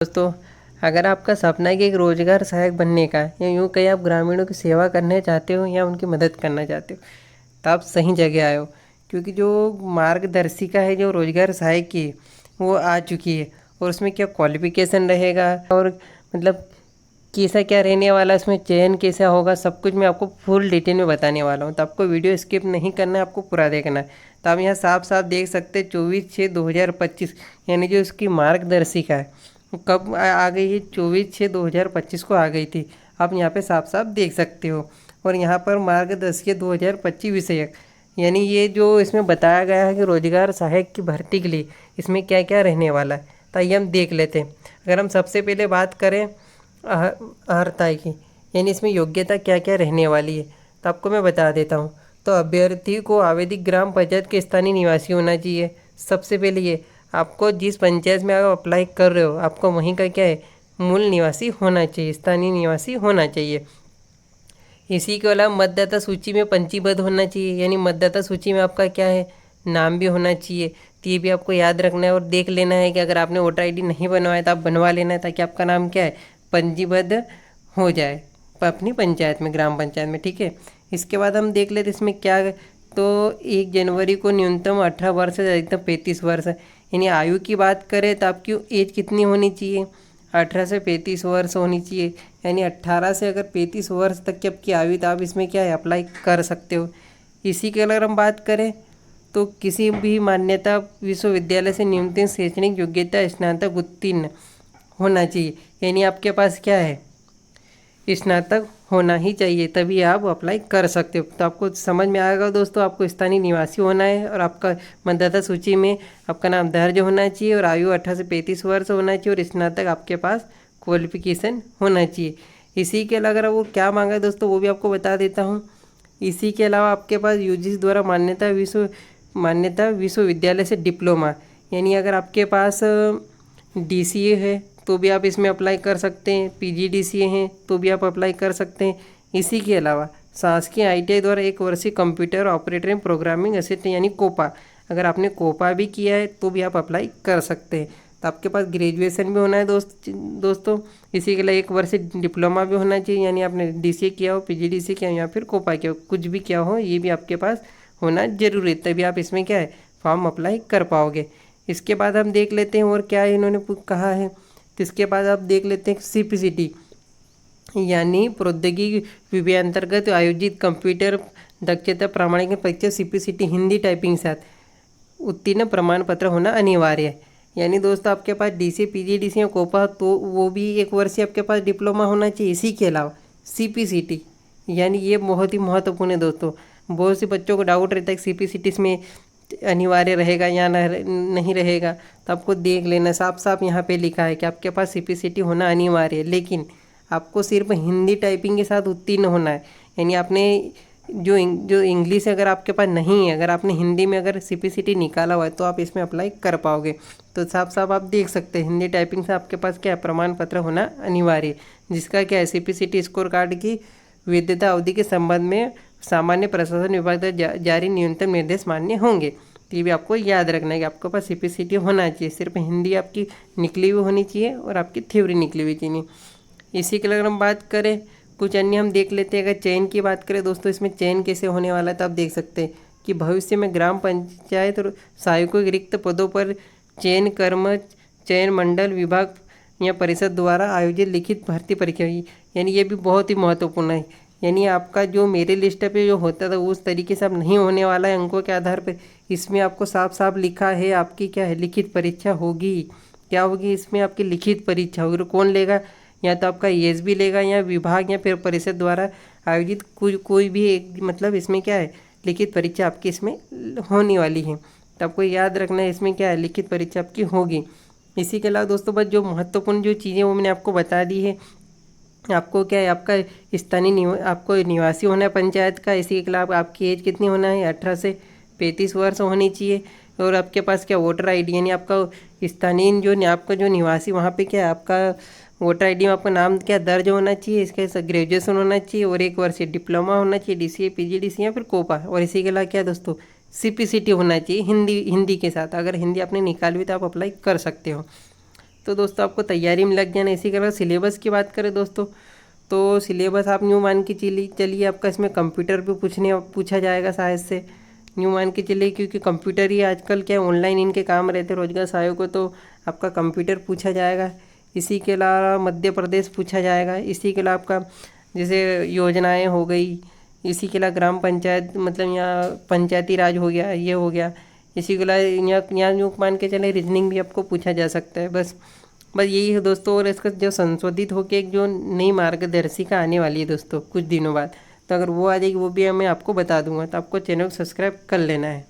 दोस्तों, अगर आपका सपना है कि एक रोजगार सहायक बनने का या यूँ कहीं आप ग्रामीणों की सेवा करना चाहते हो या उनकी मदद करना चाहते हो तो आप सही जगह आए हो। क्योंकि जो मार्गदर्शिका है जो रोजगार सहायक की वो आ चुकी है और उसमें क्या क्वालिफिकेशन रहेगा और मतलब कैसा क्या रहने वाला है, उसमें चयन कैसा होगा, सब कुछ मैं आपको फुल डिटेल में बताने वाला हूँ। तो आपको वीडियो स्किप नहीं करना है, आपको पूरा देखना है। तो आप यहाँ साफ साफ देख सकते हैं 24/6/2025 यानी जो उसकी मार्गदर्शिका है कब आ गई है, 24/6/2025 को आ गई थी। आप यहाँ पे साफ साफ देख सकते हो। और यहाँ पर मार्गदर्शिका 2025 विषयक यानी ये जो इसमें बताया गया है कि रोजगार सहायक की भर्ती के लिए इसमें क्या क्या रहने वाला है, तो आइए हम देख लेते हैं। अगर हम सबसे पहले बात करें अर्हता की यानी इसमें योग्यता क्या क्या रहने वाली है, तो आपको मैं बता देता हूँ। तो अभ्यर्थी को आवेदिक ग्राम पंचायत के स्थानीय निवासी होना चाहिए। सबसे पहले ये आपको जिस पंचायत में आप अप्लाई कर रहे हो आपको वहीं का क्या है, मूल निवासी होना चाहिए, स्थानीय निवासी होना चाहिए। इसी के अलावा मतदाता सूची में पंजीबद्ध होना चाहिए यानी मतदाता सूची में आपका क्या है, नाम भी होना चाहिए। तो ये भी आपको याद रखना है और देख लेना है कि अगर आपने वोटर आईडी नहीं बनवाया तो आप बनवा लेना है ताकि आपका नाम क्या है, पंजीबद्ध हो जाए अपनी पंचायत में, ग्राम पंचायत में। ठीक है, इसके बाद हम देख लेते इसमें क्या। तो 1 जनवरी को न्यूनतम 18 वर्ष से अधिकतम 35 वर्ष यानी आयु की बात करें तो आपकी एज कितनी होनी चाहिए, 18 से 35 वर्ष होनी चाहिए। यानी 18 से अगर 35 वर्ष तक की आपकी आयु तो आप इसमें क्या है, अप्लाई कर सकते हो। इसी के अगर हम बात करें तो किसी भी मान्यता विश्वविद्यालय से न्यूनतम शैक्षणिक योग्यता स्नातक उत्तीर्ण होना चाहिए यानी आपके पास क्या है, स्नातक होना ही चाहिए, तभी आप अप्लाई कर सकते हो। तो आपको समझ में आएगा दोस्तों, आपको स्थानीय निवासी होना है और आपका मतदाता सूची में आपका नाम दर्ज होना चाहिए और आयु 18 से 35 वर्ष होना चाहिए और स्नातक आपके पास क्वालिफिकेशन होना चाहिए। इसी के अलावा अगर वो क्या मांगा है दोस्तों वो भी आपको बता देता हूँ। इसी के अलावा आपके पास यूजीसी द्वारा मान्यता विश्वविद्यालय से डिप्लोमा यानी अगर आपके पास डीसीए है तो भी आप इसमें अप्लाई कर सकते हैं, पीजीडीसीए हैं तो भी आप अप्लाई कर सकते हैं। इसी के अलावा शासकीय आईटीआई द्वारा 1 वर्षीय कंप्यूटर ऑपरेटर इन प्रोग्रामिंग असिस्टेंट यानी कोपा, अगर आपने कोपा भी किया है तो भी आप अप्लाई कर सकते हैं। तो आपके पास ग्रेजुएशन भी होना है दोस्तों। इसी के लिए 1 वर्ष डिप्लोमा भी होना चाहिए यानी आपने डीसीए किया हो, पीजीडीसीए किया हो या फिर कोपा किया हो, कुछ भी किया हो ये भी आपके पास होना जरूरी है, तभी आप इसमें क्या है, फॉर्म अप्लाई कर पाओगे। इसके बाद हम देख लेते हैं और क्या इन्होंने कहा है। तो इसके बाद आप देख लेते हैं सीपीसीटी यानी प्रौद्योगिकी विभाग अंतर्गत आयोजित कंप्यूटर दक्षता प्रमाणीकरण परीक्षा सीपीसीटी हिंदी टाइपिंग के साथ उत्तीर्ण प्रमाण पत्र होना अनिवार्य है। यानी दोस्तों आपके पास डीसी पीजीडीसी या कोपा तो वो भी 1 वर्षीय आपके पास डिप्लोमा होना चाहिए। इसी के अलावा सीपीसीटी यानी ये बहुत ही महत्वपूर्ण है दोस्तों। बहुत से बच्चों को डाउट रहता है कि सीपीसीटी में अनिवार्य रहेगा या नहीं रहेगा, तो आपको देख लेना साफ साफ यहाँ पे लिखा है कि आपके पास सीपीसीटी होना अनिवार्य है, लेकिन आपको सिर्फ हिंदी टाइपिंग के साथ उत्तीर्ण होना है। यानी आपने जो इंग्लिश अगर आपके पास नहीं है, अगर आपने हिंदी में अगर सीपीसीटी निकाला हुआ है तो आप इसमें अप्लाई कर पाओगे। तो साफ साफ आप देख सकते हैं हिंदी टाइपिंग से आपके पास क्या प्रमाण पत्र होना अनिवार्य है, जिसका क्या है सीपीसीटी स्कोर कार्ड की वैधता अवधि के संबंध में सामान्य प्रशासन विभाग द्वारा जारी न्यूनतम निर्देश मान्य होंगे। तो ये भी आपको याद रखना है कि आपके पास सीपीसीटी होना चाहिए, सिर्फ हिंदी आपकी निकली हुई होनी चाहिए और आपकी थ्योरी निकली हुई चाहिए। इसी के लिए अगर हम बात करें कुछ अन्य हम देख लेते हैं। अगर चयन की बात करें दोस्तों, इसमें चयन कैसे होने वाला है तो आप देख सकते हैं कि भविष्य में ग्राम पंचायत और सहायकों के रिक्त पदों पर चयन मंडल विभाग या परिषद द्वारा आयोजित लिखित भर्ती परीक्षा यानी ये भी बहुत ही महत्वपूर्ण है। यानी आपका जो मेरे लिस्ट पे जो होता था उस तरीके से अब नहीं होने वाला है अंकों के आधार पर। इसमें आपको साफ साफ लिखा है आपकी क्या है, लिखित परीक्षा होगी। क्या होगी इसमें, आपकी लिखित परीक्षा होगी। कौन लेगा, या तो आपका ईएसबी लेगा या विभाग या फिर परिषद द्वारा आयोजित कोई भी एक, मतलब इसमें क्या है, लिखित परीक्षा आपकी इसमें होने वाली है। तो आपको याद रखना है इसमें क्या है, लिखित परीक्षा आपकी होगी। इसी के अलावा दोस्तों बस जो महत्वपूर्ण जो चीज़ें वो मैंने आपको बता दी है। आपको क्या है, आपका आपको निवासी होना है पंचायत का। इसी के अलावा आपकी एज कितनी होना है, 18 से 35 वर्ष होनी चाहिए। और आपके पास क्या वोटर आईडी यानी आपका स्थानीय जो आपका जो निवासी वहाँ पे क्या है, आपका वोटर आईडी में आपका नाम क्या दर्ज होना चाहिए। इसके साथ ग्रेजुएशन होना चाहिए और 1 वर्ष डिप्लोमा होना चाहिए, डीसीए पीजीडीसी या फिर कोपा। और इसी के अलावा क्या दोस्तों, सीपीसीटी होना चाहिए हिंदी के साथ। अगर हिंदी आपने निकाली हुई तो आप अप्लाई कर सकते हो। तो दोस्तों आपको तैयारी में लग जाना। इसी के अलावा सिलेबस की बात करें दोस्तों, तो सिलेबस आप यूँ मान के चलिए आपका इसमें कंप्यूटर पे पूछा जाएगा शायद से, यूँ मान के चलिए, क्योंकि कंप्यूटर ही आजकल क्या ऑनलाइन इनके काम रहते हैं रोजगार सहायक को, तो आपका कंप्यूटर पूछा जाएगा। इसी के अलावा मध्य प्रदेश पूछा जाएगा। इसी के अलावा आपका जैसे योजनाएं हो गई, इसी के अलावा ग्राम पंचायत मतलब यहाँ पंचायती राज हो गया, ये हो गया। इसी के अलावा यहाँ यूँ मान के चले रीजनिंग भी आपको पूछा जा सकता है। बस यही है दोस्तों। और इसका जो संशोधित होकर एक जो नई मार्गदर्शिका आने वाली है दोस्तों कुछ दिनों बाद, तो अगर वो आ जाएगी वो भी मैं आपको बता दूंगा, तो आपको चैनल को सब्सक्राइब कर लेना है।